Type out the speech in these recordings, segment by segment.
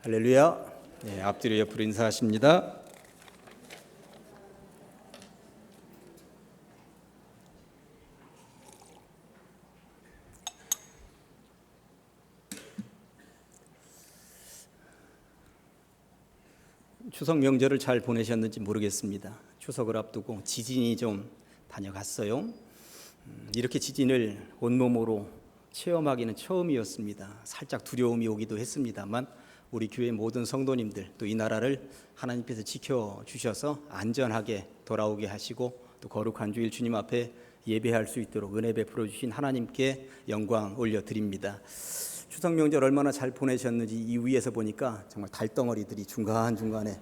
할렐루야. 네, 앞뒤로 옆으로 인사하십니다. 추석 명절을 잘 보내셨는지 모르겠습니다. 추석을 앞두고 지진이 좀 다녀갔어요. 이렇게 지진을 온몸으로 체험하기는 처음이었습니다. 살짝 두려움이 오기도 했습니다만 우리 교회 모든 성도님들 또 이 나라를 하나님께서 지켜주셔서 안전하게 돌아오게 하시고 또 거룩한 주일 주님 앞에 예배할 수 있도록 은혜 베풀어 주신 하나님께 영광 올려드립니다. 추석 명절 얼마나 잘 보내셨는지 이 위에서 보니까 정말 달덩어리들이 중간중간에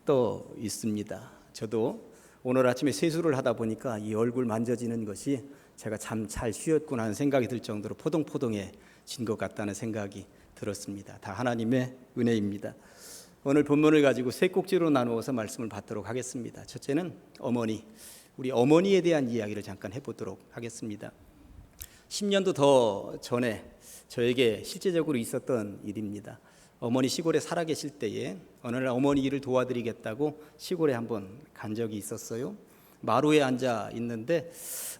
떠 있습니다. 저도 오늘 아침에 세수를 하다 보니까 이 얼굴 만져지는 것이 제가 참 잘 쉬었구나 하는 생각이 들 정도로 포동포동해진 것 같다는 생각이 들었습니다. 다 하나님의 은혜입니다. 오늘 본문을 가지고 세 꼭지로 나누어서 말씀을 받도록 하겠습니다. 첫째는 어머니, 우리 어머니에 대한 이야기를 잠깐 해보도록 하겠습니다. 10년도 더 전에 저에게 실제적으로 있었던 일입니다. 어머니 시골에 살아계실 때에 어느 날 어머니 일을 도와드리겠다고 시골에 한번 간 적이 있었어요. 마루에 앉아 있는데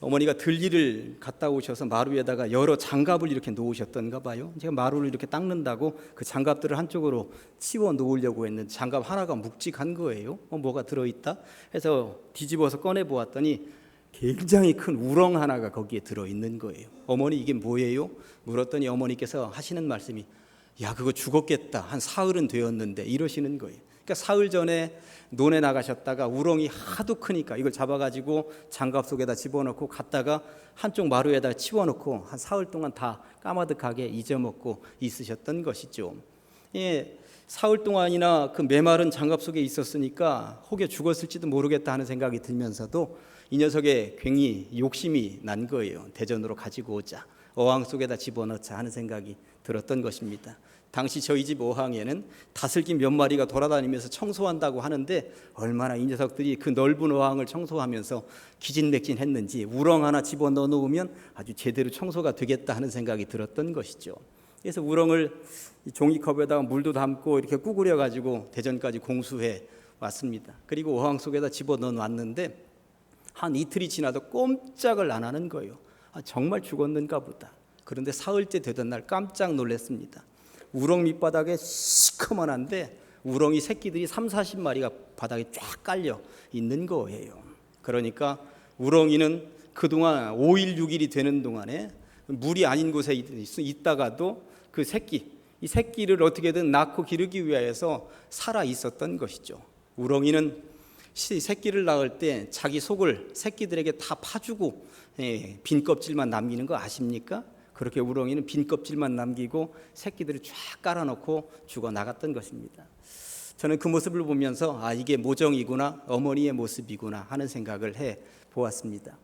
어머니가 들일을 갔다 오셔서 마루에다가 여러 장갑을 이렇게 놓으셨던가 봐요. 제가 마루를 이렇게 닦는다고 그 장갑들을 한쪽으로 치워 놓으려고 했는데 장갑 하나가 묵직한 거예요. 뭐가 들어있다 해서 뒤집어서 꺼내 보았더니 굉장히 큰 우렁 하나가 거기에 들어있는 거예요. 어머니 이게 뭐예요? 물었더니 어머니께서 하시는 말씀이 야 그거 죽었겠다, 한 사흘은 되었는데 이러시는 거예요. 그러니까 사흘 전에 논에 나가셨다가 우렁이 하도 크니까 이걸 잡아가지고 장갑 속에다 집어넣고 갔다가 한쪽 마루에다 치워놓고 한 사흘 동안 다 까마득하게 잊어먹고 있으셨던 것이죠. 예, 사흘 동안이나 그 메마른 장갑 속에 있었으니까 혹여 죽었을지도 모르겠다 하는 생각이 들면서도 이 녀석의 괜히 욕심이 난 거예요. 대전으로 가지고 오자, 어항 속에다 집어넣자 하는 생각이 들었던 것입니다. 당시 저희 집 어항에는 다슬기 몇 마리가 돌아다니면서 청소한다고 하는데 얼마나 이 녀석들이 그 넓은 어항을 청소하면서 기진맥진했는지 우렁 하나 집어넣어 놓으면 아주 제대로 청소가 되겠다 하는 생각이 들었던 것이죠. 그래서 우렁을 종이컵에다가 물도 담고 이렇게 구부려 가지고 대전까지 공수해 왔습니다. 그리고 어항 속에다 집어넣어 놨는데 한 이틀이 지나도 꼼짝을 안 하는 거예요. 정말 죽었는가 보다. 그런데 사흘째 되던 날 깜짝 놀랐습니다. 우렁 밑바닥에 시커먼한데 우렁이 새끼들이 30-40마리가 바닥에 쫙 깔려 있는 거예요. 그러니까 우렁이는 그동안 5일 6일이 되는 동안에 물이 아닌 곳에 있다가도 그 이 새끼를 어떻게든 낳고 기르기 위해서 살아 있었던 것이죠. 우렁이는 새끼를 낳을 때 자기 속을 새끼들에게 다 파주고 빈 껍질만 남기는 거 아십니까? 그렇게 우렁이는 빈 껍질만 남기고 새끼들을 쫙 깔아놓고 죽어나갔던 것입니다. 저는 그 모습을 보면서 이게 모정이구나, 어머니의 모습이구나 하는 생각을 해보았습니다.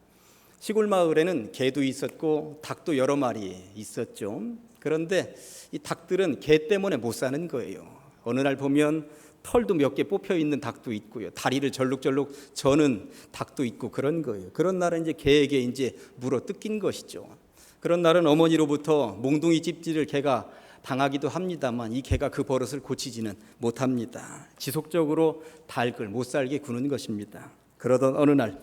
시골 마을에는 개도 있었고 닭도 여러 마리 있었죠. 그런데 이 닭들은 개 때문에 못 사는 거예요. 어느 날 보면 털도 몇 개 뽑혀 있는 닭도 있고요. 다리를 절룩절룩 저는 닭도 있고 그런 거예요. 그런 날은 이제 개에게 이제 물어 뜯긴 것이죠. 그런 날은 어머니로부터 몽둥이 찝질을 개가 당하기도 합니다만 이 개가 그 버릇을 고치지는 못합니다. 지속적으로 닭을 못 살게 구는 것입니다. 그러던 어느 날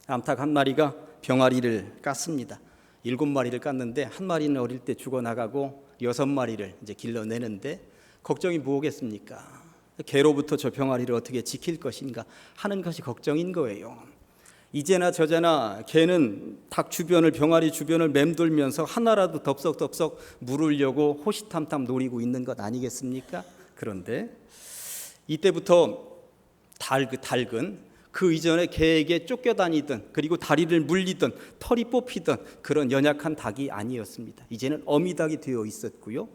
암탉 한 마리가 병아리를 깠습니다. 7마리를 깠는데 한 마리는 어릴 때 죽어나가고 6마리를 이제 길러내는데 걱정이 뭐겠습니까? 개로부터 저 병아리를 어떻게 지킬 것인가 하는 것이 걱정인 거예요. 이제나 저제나 개는 닭 주변을, 병아리 주변을 맴돌면서 하나라도 덥석덥석 물으려고 호시탐탐 노리고 있는 것 아니겠습니까? 그런데 이때부터 닭은 그 이전에 개에게 쫓겨다니던 그리고 다리를 물리던 털이 뽑히던 그런 연약한 닭이 아니었습니다. 이제는 어미닭이 되어 있었고요.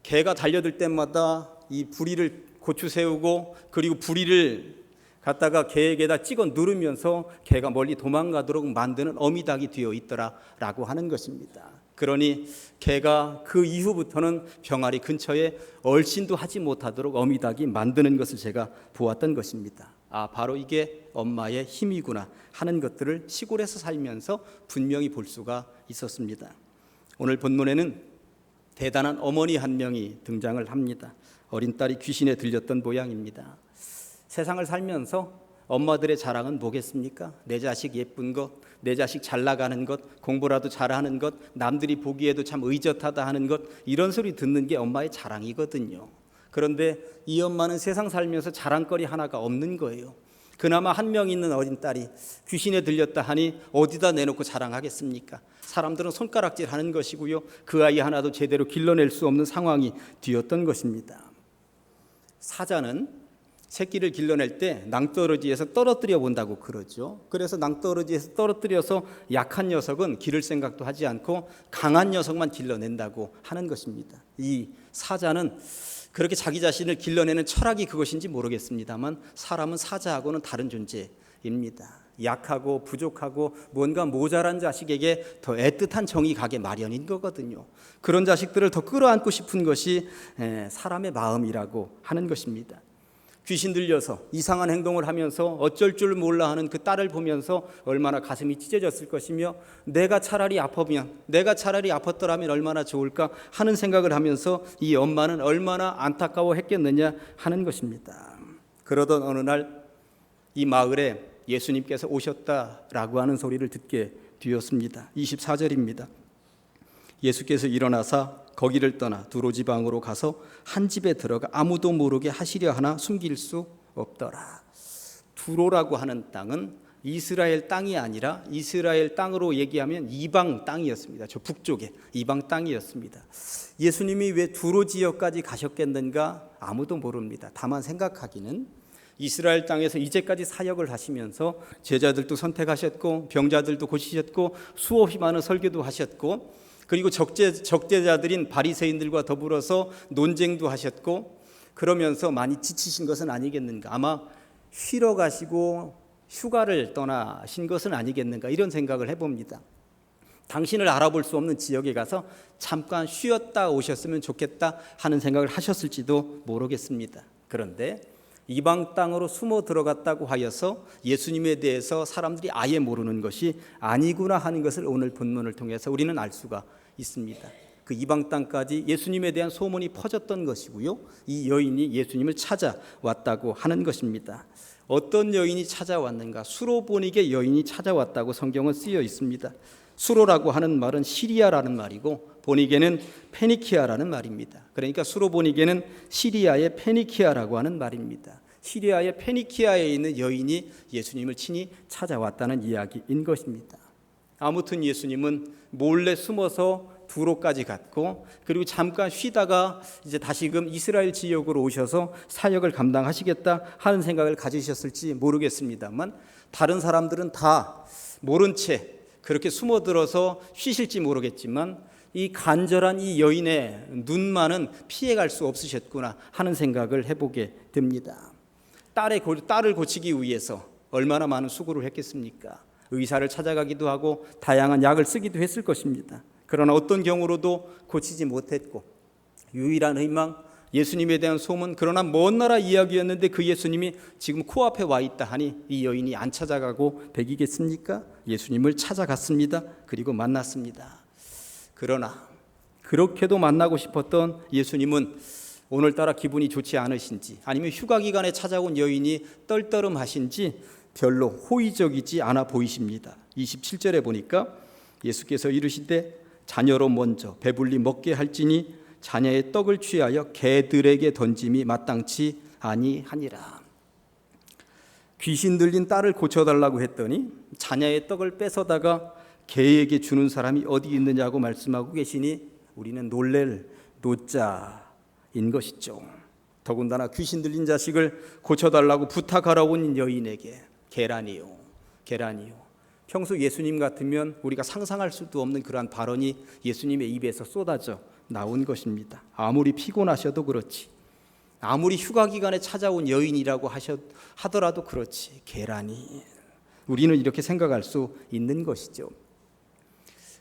개가 달려들 때마다 이 부리를 고추 세우고 그리고 부리를 갖다가 개에게다 찍어 누르면서 개가 멀리 도망가도록 만드는 어미닭이 되어 있더라라고 하는 것입니다. 그러니 개가 그 이후부터는 병아리 근처에 얼씬도 하지 못하도록 어미닭이 만드는 것을 제가 보았던 것입니다. 바로 이게 엄마의 힘이구나 하는 것들을 시골에서 살면서 분명히 볼 수가 있었습니다. 오늘 본문에는 대단한 어머니 한 명이 등장을 합니다. 어린 딸이 귀신에 들렸던 모양입니다. 세상을 살면서 엄마들의 자랑은 뭐겠습니까? 내 자식 예쁜 것, 내 자식 잘 나가는 것, 공부라도 잘하는 것, 남들이 보기에도 참 의젓하다 하는 것, 이런 소리 듣는 게 엄마의 자랑이거든요. 그런데 이 엄마는 세상 살면서 자랑거리 하나가 없는 거예요. 그나마 한 명 있는 어린 딸이 귀신에 들렸다 하니 어디다 내놓고 자랑하겠습니까? 사람들은 손가락질 하는 것이고요. 그 아이 하나도 제대로 길러낼 수 없는 상황이 되었던 것입니다. 사자는 새끼를 길러낼 때 낭떠러지에서 떨어뜨려 본다고 그러죠. 그래서 낭떠러지에서 떨어뜨려서 약한 녀석은 기를 생각도 하지 않고 강한 녀석만 길러낸다고 하는 것입니다. 이 사자는 그렇게 자기 자신을 길러내는 철학이 그것인지 모르겠습니다만 사람은 사자하고는 다른 존재입니다. 약하고 부족하고 뭔가 모자란 자식에게 더 애틋한 정이 가게 마련인 거거든요. 그런 자식들을 더 끌어안고 싶은 것이 사람의 마음이라고 하는 것입니다. 귀신 들려서 이상한 행동을 하면서 어쩔 줄 몰라 하는 그 딸을 보면서 얼마나 가슴이 찢어졌을 것이며 내가 차라리 아팠더라면 얼마나 좋을까 하는 생각을 하면서 이 엄마는 얼마나 안타까워했겠느냐 하는 것입니다. 그러던 어느 날 이 마을에 예수님께서 오셨다라고 하는 소리를 듣게 되었습니다. 24절입니다. 예수께서 일어나사 거기를 떠나 두로 지방으로 가서 한 집에 들어가 아무도 모르게 하시려 하나 숨길 수 없더라. 두로라고 하는 땅은 이스라엘 땅이 아니라 이스라엘 땅으로 얘기하면 이방 땅이었습니다. 저 북쪽에 이방 땅이었습니다. 예수님이 왜 두로 지역까지 가셨겠는가 아무도 모릅니다. 다만 생각하기는 이스라엘 땅에서 이제까지 사역을 하시면서 제자들도 선택하셨고 병자들도 고치셨고 수없이 많은 설교도 하셨고 그리고 적대자들인 바리새인들과 더불어서 논쟁도 하셨고 그러면서 많이 지치신 것은 아니겠는가. 아마 쉬러 가시고 휴가를 떠나신 것은 아니겠는가 이런 생각을 해봅니다. 당신을 알아볼 수 없는 지역에 가서 잠깐 쉬었다 오셨으면 좋겠다 하는 생각을 하셨을지도 모르겠습니다. 그런데 이방 땅으로 숨어 들어갔다고 하여서 예수님에 대해서 사람들이 아예 모르는 것이 아니구나 하는 것을 오늘 본문을 통해서 우리는 알 수가 있습니다. 그 이방 땅까지 예수님에 대한 소문이 퍼졌던 것이고요. 이 여인이 예수님을 찾아왔다고 하는 것입니다. 어떤 여인이 찾아왔는가? 수로보니게 여인이 찾아왔다고 성경은 쓰여 있습니다. 수로라고 하는 말은 시리아라는 말이고 보니게는 페니키아라는 말입니다. 그러니까 수로보니게는 시리아의 페니키아라고 하는 말입니다. 시리아의 페니키아에 있는 여인이 예수님을 친히 찾아왔다는 이야기인 것입니다. 아무튼 예수님은 몰래 숨어서 두로까지 갔고 그리고 잠깐 쉬다가 이제 다시금 이스라엘 지역으로 오셔서 사역을 감당하시겠다 하는 생각을 가지셨을지 모르겠습니다만 다른 사람들은 다 모른 채 그렇게 숨어들어서 쉬실지 모르겠지만 이 간절한 이 여인의 눈만은 피해갈 수 없으셨구나 하는 생각을 해보게 됩니다. 딸을 고치기 위해서 얼마나 많은 수고를 했겠습니까? 의사를 찾아가기도 하고 다양한 약을 쓰기도 했을 것입니다. 그러나 어떤 경우로도 고치지 못했고 유일한 희망 예수님에 대한 소문 그러나 먼 나라 이야기였는데 그 예수님이 지금 코앞에 와 있다 하니 이 여인이 안 찾아가고 배기겠습니까? 예수님을 찾아갔습니다. 그리고 만났습니다. 그러나 그렇게도 만나고 싶었던 예수님은 오늘따라 기분이 좋지 않으신지 아니면 휴가 기간에 찾아온 여인이 떨떠름하신지 별로 호의적이지 않아 보이십니다. 27절에 보니까 예수께서 이르시되 자녀로 먼저 배불리 먹게 할지니 자녀의 떡을 취하여 개들에게 던짐이 마땅치 아니하니라. 귀신 들린 딸을 고쳐달라고 했더니 자녀의 떡을 뺏어다가 개에게 주는 사람이 어디 있느냐고 말씀하고 계시니 우리는 놀랄 노자인 것이죠. 더군다나 귀신 들린 자식을 고쳐달라고 부탁하러 온 여인에게 계란이요. 평소 예수님 같으면 우리가 상상할 수도 없는 그러한 발언이 예수님의 입에서 쏟아져 나온 것입니다. 아무리 피곤하셔도 그렇지, 아무리 휴가 기간에 찾아온 여인이라고 하더라도 그렇지, 계란이. 우리는 이렇게 생각할 수 있는 것이죠.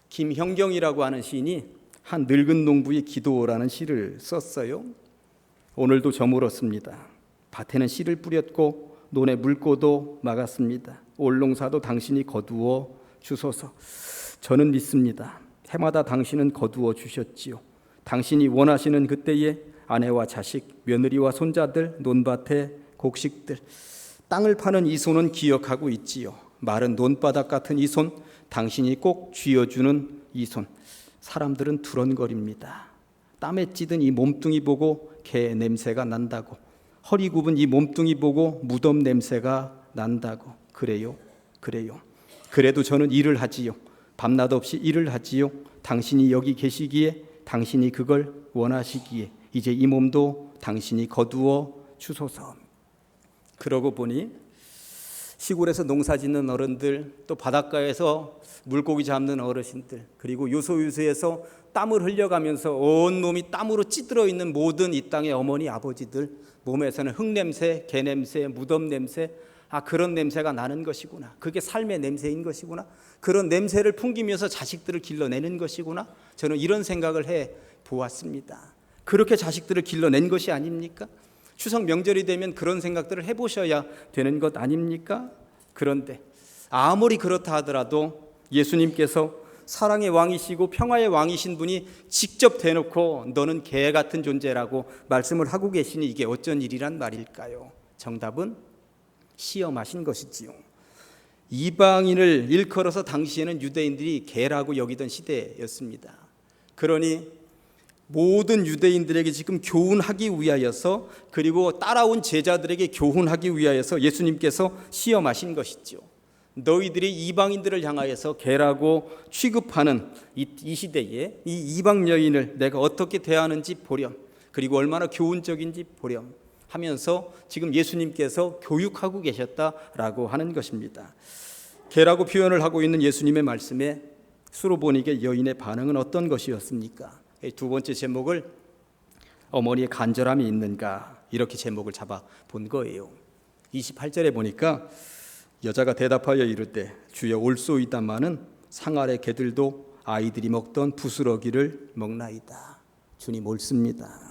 김형경이라고 하는 시인이 한 늙은 농부의 기도라는 시를 썼어요. 오늘도 저물었습니다. 밭에는 씨를 뿌렸고 논에 물고도 막았습니다. 올농사도 당신이 거두어 주소서. 저는 믿습니다. 해마다 당신은 거두어 주셨지요. 당신이 원하시는 그때에 아내와 자식, 며느리와 손자들, 논밭의 곡식들, 땅을 파는 이 손은 기억하고 있지요. 마른 논바닥 같은 이 손, 당신이 꼭 쥐어주는 이 손. 사람들은 두런거립니다. 땀에 찌든 이 몸뚱이 보고 개 냄새가 난다고, 허리 굽은 이 몸뚱이 보고 무덤 냄새가 난다고. 그래요. 그래도 저는 일을 하지요. 밤낮 없이 일을 하지요. 당신이 여기 계시기에, 당신이 그걸 원하시기에 이제 이 몸도 당신이 거두어 주소서. 그러고 보니 시골에서 농사 짓는 어른들, 또 바닷가에서 물고기 잡는 어르신들, 그리고 요소요소에서 땀을 흘려가면서 온 몸이 땀으로 찌들어 있는 모든 이 땅의 어머니 아버지들 몸에서는 흙냄새, 개냄새, 무덤 냄새, 그런 냄새가 나는 것이구나. 그게 삶의 냄새인 것이구나. 그런 냄새를 풍기면서 자식들을 길러내는 것이구나. 저는 이런 생각을 해 보았습니다. 그렇게 자식들을 길러낸 것이 아닙니까? 추석 명절이 되면 그런 생각들을 해보셔야 되는 것 아닙니까? 그런데 아무리 그렇다 하더라도 예수님께서 사랑의 왕이시고 평화의 왕이신 분이 직접 대놓고 너는 개 같은 존재라고 말씀을 하고 계시니 이게 어쩐 일이란 말일까요? 정답은 시험하신 것이지요. 이방인을 일컬어서 당시에는 유대인들이 개라고 여기던 시대였습니다. 그러니 모든 유대인들에게 지금 교훈하기 위하여서, 그리고 따라온 제자들에게 교훈하기 위하여서 예수님께서 시험하신 것이죠. 너희들이 이방인들을 향하여서 개라고 취급하는 이 시대에 이 이방 여인을 내가 어떻게 대하는지 보렴, 그리고 얼마나 교훈적인지 보렴 하면서 지금 예수님께서 교육하고 계셨다라고 하는 것입니다. 개라고 표현을 하고 있는 예수님의 말씀에 수로보니게 여인의 반응은 어떤 것이었습니까? 두 번째 제목을 어머니의 간절함이 있는가, 이렇게 제목을 잡아 본 거예요. 28절에 보니까 여자가 대답하여 이르되 주여 올소이다마는 상 아래 개들도 아이들이 먹던 부스러기를 먹나이다. 주님 옳습니다.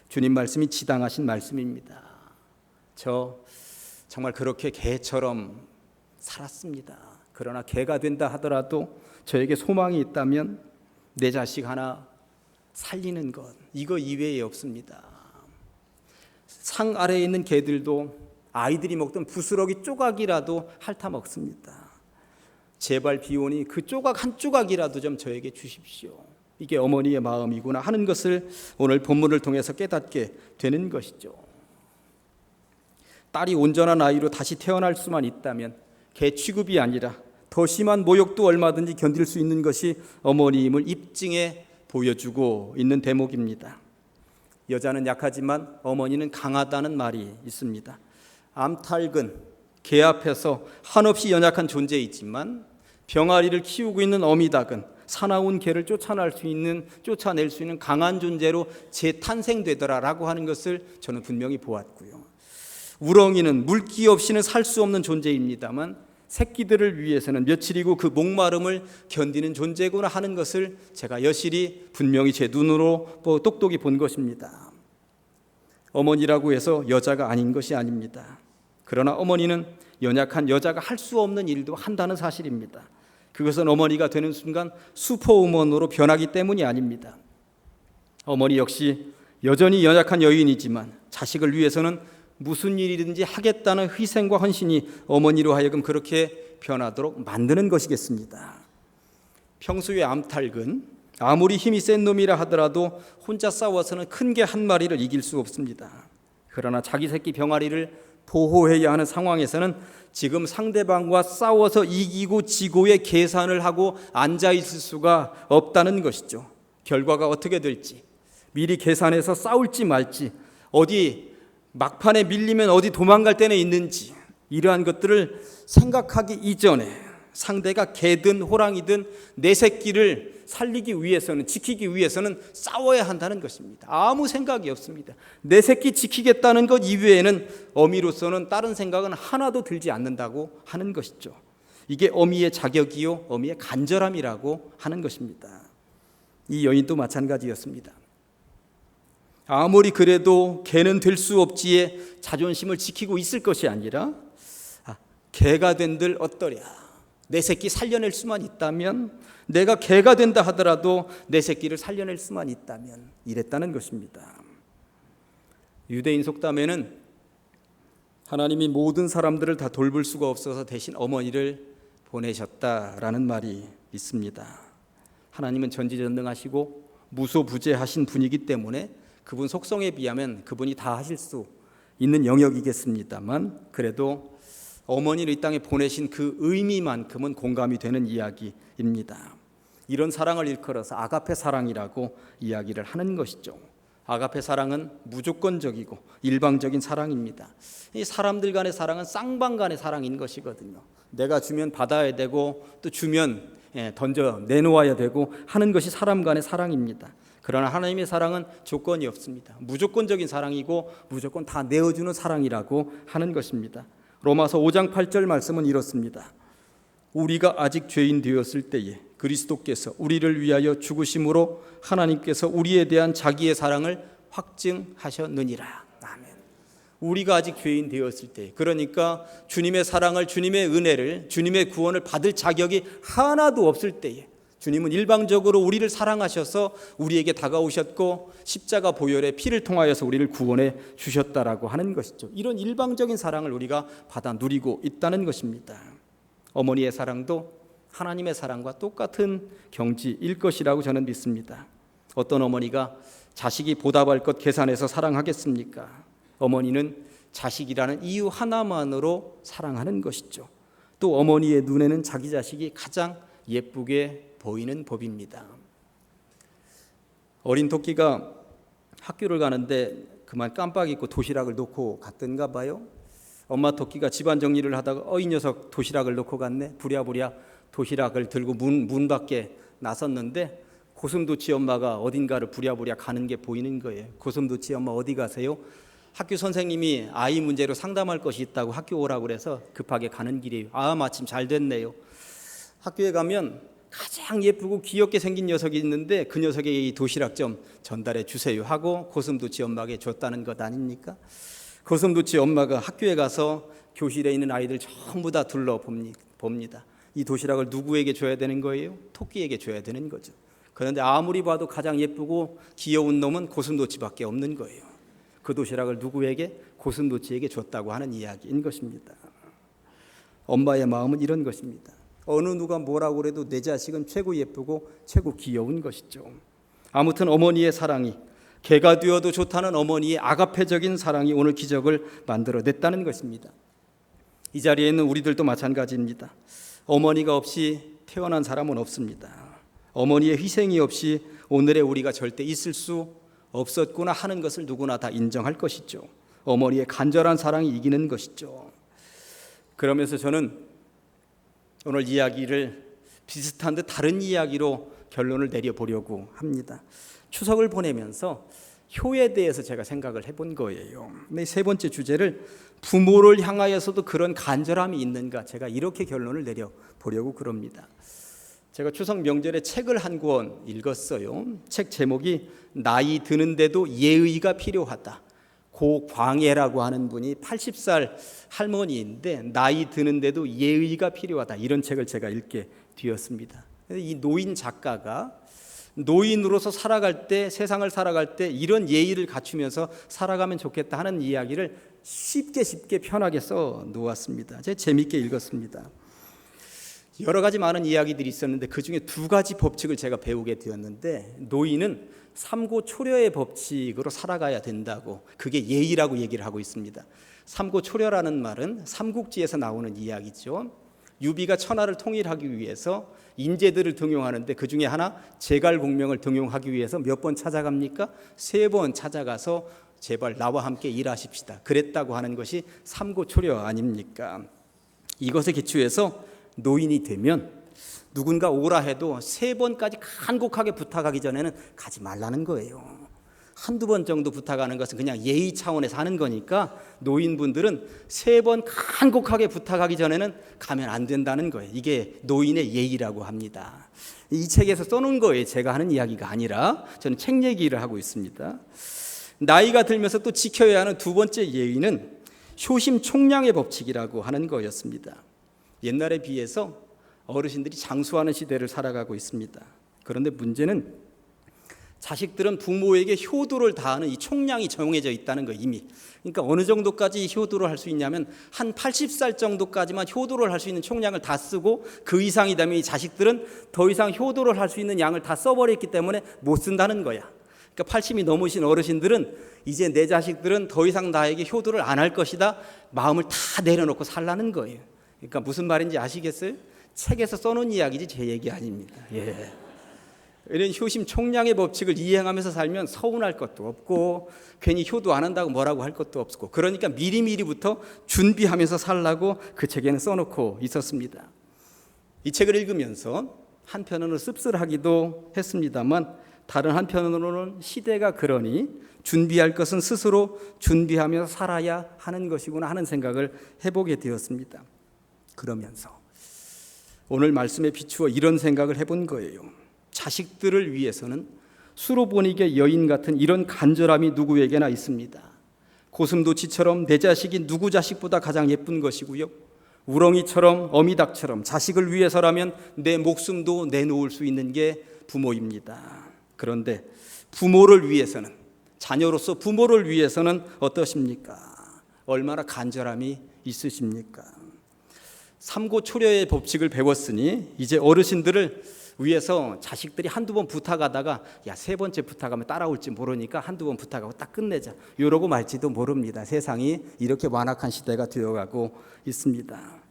주님 말씀이 지당하신 말씀입니다. 저 정말 그렇게 개처럼 살았습니다. 그러나 개가 된다 하더라도 저에게 소망이 있다면 내 자식 하나 살리는 것, 이거 이외에 없습니다. 상 아래에 있는 개들도 아이들이 먹던 부스러기 조각이라도 핥아 먹습니다. 제발 비오니 그 조각 한 조각이라도 좀 저에게 주십시오. 이게 어머니의 마음이구나 하는 것을 오늘 본문을 통해서 깨닫게 되는 것이죠. 딸이 온전한 아이로 다시 태어날 수만 있다면 개 취급이 아니라 더 심한 모욕도 얼마든지 견딜 수 있는 것이 어머니임을 입증해 보여주고 있는 대목입니다. 여자는 약하지만 어머니는 강하다는 말이 있습니다. 암탉은 개 앞에서 한없이 연약한 존재이지만 병아리를 키우고 있는 어미닭은 사나운 개를 쫓아낼 수 있는 강한 존재로 재탄생되더라라고 하는 것을 저는 분명히 보았고요. 우렁이는 물기 없이는 살 수 없는 존재입니다만 새끼들을 위해서는 며칠이고 그 목마름을 견디는 존재구나 하는 것을 제가 여실히 분명히 제 눈으로 똑똑히 본 것입니다. 어머니라고 해서 여자가 아닌 것이 아닙니다. 그러나 어머니는 연약한 여자가 할 수 없는 일도 한다는 사실입니다. 그것은 어머니가 되는 순간 슈퍼우먼으로 변하기 때문이 아닙니다. 어머니 역시 여전히 연약한 여인이지만 자식을 위해서는 무슨 일이든지 하겠다는 희생과 헌신이 어머니로 하여금 그렇게 변하도록 만드는 것이겠습니다. 평소에 암탉은 아무리 힘이 센 놈이라 하더라도 혼자 싸워서는 큰 개 한 마리를 이길 수 없습니다. 그러나 자기 새끼 병아리를 보호해야 하는 상황에서는 지금 상대방과 싸워서 이기고 지고의 계산을 하고 앉아있을 수가 없다는 것이죠. 결과가 어떻게 될지 미리 계산해서 싸울지 말지, 어디 막판에 밀리면 어디 도망갈 데는 있는지, 이러한 것들을 생각하기 이전에 상대가 개든 호랑이든 내 새끼를 살리기 위해서는, 지키기 위해서는 싸워야 한다는 것입니다. 아무 생각이 없습니다. 내 새끼 지키겠다는 것 이외에는 어미로서는 다른 생각은 하나도 들지 않는다고 하는 것이죠. 이게 어미의 자격이요 어미의 간절함이라고 하는 것입니다. 이 여인도 마찬가지였습니다. 아무리 그래도 개는 될 수 없지에 자존심을 지키고 있을 것이 아니라 개가 된들 어떠랴, 내 새끼 살려낼 수만 있다면, 내가 개가 된다 하더라도 내 새끼를 살려낼 수만 있다면, 이랬다는 것입니다. 유대인 속담에는 하나님이 모든 사람들을 다 돌볼 수가 없어서 대신 어머니를 보내셨다라는 말이 있습니다. 하나님은 전지전능하시고 무소부재하신 분이기 때문에 그분 속성에 비하면 그분이 다 하실 수 있는 영역이겠습니다만, 그래도 어머니를 이 땅에 보내신 그 의미만큼은 공감이 되는 이야기입니다. 이런 사랑을 일컬어서 아가페 사랑이라고 이야기를 하는 것이죠. 아가페 사랑은 무조건적이고 일방적인 사랑입니다. 이 사람들 간의 사랑은 쌍방 간의 사랑인 것이거든요. 내가 주면 받아야 되고, 또 주면 던져 내놓아야 되고 하는 것이 사람 간의 사랑입니다. 그러나 하나님의 사랑은 조건이 없습니다. 무조건적인 사랑이고 무조건 다 내어주는 사랑이라고 하는 것입니다. 로마서 5장 8절 말씀은 이렇습니다. 우리가 아직 죄인 되었을 때에 그리스도께서 우리를 위하여 죽으심으로 하나님께서 우리에 대한 자기의 사랑을 확증하셨느니라. 아멘. 우리가 아직 죄인 되었을 때, 그러니까 주님의 사랑을, 주님의 은혜를, 주님의 구원을 받을 자격이 하나도 없을 때에 주님은 일방적으로 우리를 사랑하셔서 우리에게 다가오셨고 십자가 보혈의 피를 통하여서 우리를 구원해 주셨다라고 하는 것이죠. 이런 일방적인 사랑을 우리가 받아 누리고 있다는 것입니다. 어머니의 사랑도 하나님의 사랑과 똑같은 경지일 것이라고 저는 믿습니다. 어떤 어머니가 자식이 보답할 것 계산해서 사랑하겠습니까? 어머니는 자식이라는 이유 하나만으로 사랑하는 것이죠. 또 어머니의 눈에는 자기 자식이 가장 예쁘게 보이는 법입니다. 어린 토끼가 학교를 가는데 그만 깜빡 잊고 도시락을 놓고 갔던가 봐요. 엄마 토끼가 집안 정리를 하다가 이 녀석 도시락을 놓고 갔네. 부랴부랴 도시락을 들고 문 밖에 나섰는데 고슴도치 엄마가 어딘가를 부랴부랴 가는 게 보이는 거예요. 고슴도치 엄마 어디 가세요? 학교 선생님이 아이 문제로 상담할 것이 있다고 학교 오라고 그래서 급하게 가는 길이에요. 마침 잘 됐네요. 학교에 가면 가장 예쁘고 귀엽게 생긴 녀석이 있는데 그 녀석에게 이 도시락 좀 전달해 주세요 하고 고슴도치 엄마에게 줬다는 것 아닙니까? 고슴도치 엄마가 학교에 가서 교실에 있는 아이들 전부 다 둘러봅니다. 이 도시락을 누구에게 줘야 되는 거예요? 토끼에게 줘야 되는 거죠. 그런데 아무리 봐도 가장 예쁘고 귀여운 놈은 고슴도치밖에 없는 거예요. 그 도시락을 누구에게? 고슴도치에게 줬다고 하는 이야기인 것입니다. 엄마의 마음은 이런 것입니다. 어느 누가 뭐라고 그래도 내 자식은 최고 예쁘고 최고 귀여운 것이죠. 아무튼 어머니의 사랑이, 개가 되어도 좋다는 어머니의 아가페적인 사랑이 오늘 기적을 만들어냈다는 것입니다. 이 자리에 있는 우리들도 마찬가지입니다. 어머니가 없이 태어난 사람은 없습니다. 어머니의 희생이 없이 오늘의 우리가 절대 있을 수 없었구나 하는 것을 누구나 다 인정할 것이죠. 어머니의 간절한 사랑이 이기는 것이죠. 그러면서 저는 오늘 이야기를 비슷한 듯 다른 이야기로 결론을 내려보려고 합니다. 추석을 보내면서 효에 대해서 제가 생각을 해본 거예요. 세 번째 주제를 부모를 향하여서도 그런 간절함이 있는가, 제가 이렇게 결론을 내려보려고 그럽니다. 제가 추석 명절에 책을 한 권 읽었어요. 책 제목이 나이 드는데도 예의가 필요하다. 고광애라고 하는 분이 80살 할머니인데 나이 드는데도 예의가 필요하다, 이런 책을 제가 읽게 되었습니다. 이 노인 작가가 노인으로서 살아갈 때, 세상을 살아갈 때 이런 예의를 갖추면서 살아가면 좋겠다 하는 이야기를 쉽게 편하게 써 놓았습니다. 제가 재미있게 읽었습니다. 여러 가지 많은 이야기들이 있었는데 그중에 두 가지 법칙을 제가 배우게 되었는데, 노인은 삼고초려의 법칙으로 살아가야 된다고, 그게 예의라고 얘기를 하고 있습니다. 삼고초려라는 말은 삼국지에서 나오는 이야기죠. 유비가 천하를 통일하기 위해서 인재들을 등용하는데 그 중에 하나 제갈공명을 등용하기 위해서 몇 번 찾아갑니까? 3번 찾아가서 제발 나와 함께 일하십시다, 그랬다고 하는 것이 삼고초려 아닙니까? 이것에 기초해서 노인이 되면 누군가 오라 해도 3번까지 간곡하게 부탁하기 전에는 가지 말라는 거예요. 한두 번 정도 부탁하는 것은 그냥 예의 차원에서 하는 거니까 노인분들은 3번 간곡하게 부탁하기 전에는 가면 안 된다는 거예요. 이게 노인의 예의라고 합니다. 이 책에서 써놓은 거예요. 제가 하는 이야기가 아니라 저는 책 얘기를 하고 있습니다. 나이가 들면서 또 지켜야 하는 두 번째 예의는 효심총량의 법칙이라고 하는 거였습니다. 옛날에 비해서 어르신들이 장수하는 시대를 살아가고 있습니다. 그런데 문제는 자식들은 부모에게 효도를 다하는 이 총량이 정해져 있다는 거 이미. 그러니까 어느 정도까지 효도를 할 수 있냐면 한 80살 정도까지만 효도를 할 수 있는 총량을 다 쓰고 그 이상이 되면 이 자식들은 더 이상 효도를 할 수 있는 양을 다 써버렸기 때문에 못 쓴다는 거야. 그러니까 80이 넘으신 어르신들은 이제 내 자식들은 더 이상 나에게 효도를 안 할 것이다. 마음을 다 내려놓고 살라는 거예요. 그러니까 무슨 말인지 아시겠어요? 책에서 써놓은 이야기지 제 얘기 아닙니다. 예. 이런 효심 총량의 법칙을 이행하면서 살면 서운할 것도 없고 괜히 효도 안 한다고 뭐라고 할 것도 없고 그러니까 미리미리부터 준비하면서 살라고 그 책에는 써놓고 있었습니다. 이 책을 읽으면서 한편으로는 씁쓸하기도 했습니다만 다른 한편으로는 시대가 그러니 준비할 것은 스스로 준비하면서 살아야 하는 것이구나 하는 생각을 해보게 되었습니다. 그러면서 오늘 말씀에 비추어 이런 생각을 해본 거예요. 자식들을 위해서는 수로보니게 여인 같은 이런 간절함이 누구에게나 있습니다. 고슴도치처럼 내 자식이 누구 자식보다 가장 예쁜 것이고요. 우렁이처럼 어미닭처럼 자식을 위해서라면 내 목숨도 내놓을 수 있는 게 부모입니다. 그런데 부모를 위해서는 자녀로서 부모를 위해서는 어떠십니까? 얼마나 간절함이 있으십니까? 삼고초려의 법칙을 배웠으니 이제 어르신들을 위해서 자식들이 한두 번 부탁하다가 야, 세 번째 부탁하면 따라올지 모르니까 한두 번 부탁하고 딱 끝내자 이러고 말지도 모릅니다. 세상이 이렇게 완악한 시대가 되어가고 있습니다.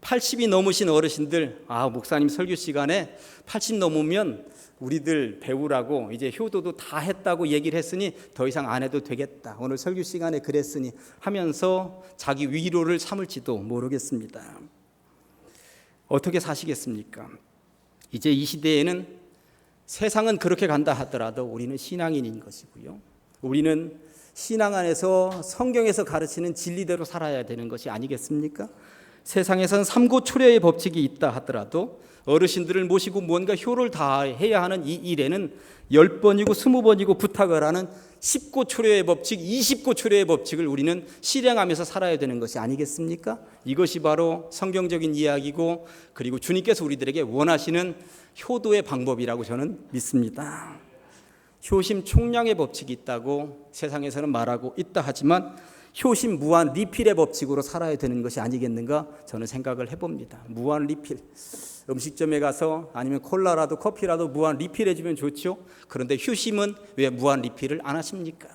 80이 넘으신 어르신들, 목사님 설교 시간에 80 넘으면 우리들 배우라고 이제 효도도 다 했다고 얘기를 했으니 더 이상 안 해도 되겠다. 오늘 설교 시간에 그랬으니 하면서 자기 위로를 삼을지도 모르겠습니다. 어떻게 사시겠습니까? 이제 이 시대에는 세상은 그렇게 간다 하더라도 우리는 신앙인인 것이고요. 우리는 신앙 안에서 성경에서 가르치는 진리대로 살아야 되는 것이 아니겠습니까? 세상에선 삼고초려의 법칙이 있다 하더라도 어르신들을 모시고 뭔가 효를 다해야 하는 이 일에는 10번이고 20번이고 부탁을 하는 10고초려의 법칙, 20고초려의 법칙을 우리는 실행하면서 살아야 되는 것이 아니겠습니까? 이것이 바로 성경적인 이야기고 그리고 주님께서 우리들에게 원하시는 효도의 방법이라고 저는 믿습니다. 효심 총량의 법칙이 있다고 세상에서는 말하고 있다 하지만 효심 무한 리필의 법칙으로 살아야 되는 것이 아니겠는가 저는 생각을 해봅니다. 무한 리필. 음식점에 가서 아니면 콜라라도 커피라도 무한 리필해주면 좋죠. 그런데 효심은 왜 무한 리필을 안 하십니까?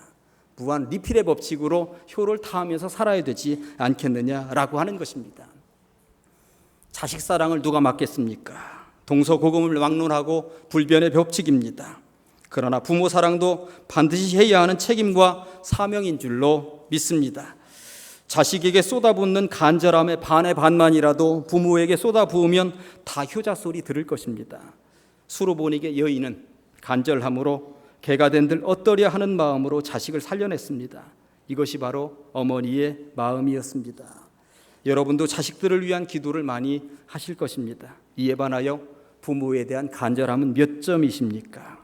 무한 리필의 법칙으로 효를 다하면서 살아야 되지 않겠느냐라고 하는 것입니다. 자식 사랑을 누가 막겠습니까? 동서고금을 막론하고 불변의 법칙입니다. 그러나 부모 사랑도 반드시 해야 하는 책임과 사명인 줄로 믿습니다. 자식에게 쏟아붓는 간절함의 반의 반만이라도 부모에게 쏟아부으면 다 효자 소리 들을 것입니다. 수로보니게 여인은 간절함으로 개가 된들 어떠랴 하는 마음으로 자식을 살려냈습니다. 이것이 바로 어머니의 마음이었습니다. 여러분도 자식들을 위한 기도를 많이 하실 것입니다. 이에 반하여 부모에 대한 간절함은 몇 점이십니까?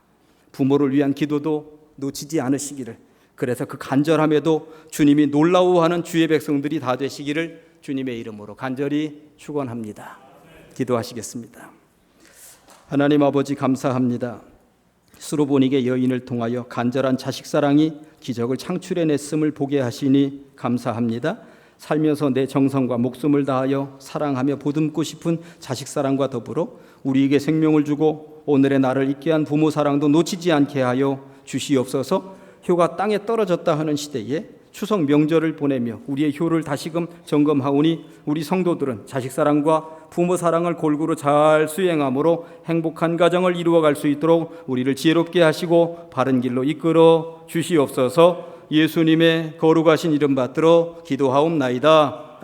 부모를 위한 기도도 놓치지 않으시기를, 그래서 그 간절함에도 주님이 놀라워하는 주의 백성들이 다 되시기를 주님의 이름으로 간절히 축원합니다. 기도하시겠습니다. 하나님 아버지 감사합니다. 수로보니게 여인을 통하여 간절한 자식 사랑이 기적을 창출해냈음을 보게 하시니 감사합니다. 살면서 내 정성과 목숨을 다하여 사랑하며 보듬고 싶은 자식 사랑과 더불어 우리에게 생명을 주고 오늘의 나를 있게 한 부모 사랑도 놓치지 않게 하여 주시옵소서. 효가 땅에 떨어졌다 하는 시대에 추석 명절을 보내며 우리의 효를 다시금 점검하오니 우리 성도들은 자식 사랑과 부모 사랑을 골고루 잘 수행함으로 행복한 가정을 이루어갈 수 있도록 우리를 지혜롭게 하시고 바른 길로 이끌어 주시옵소서. 예수님의 거룩하신 이름 받들어 기도하옵나이다.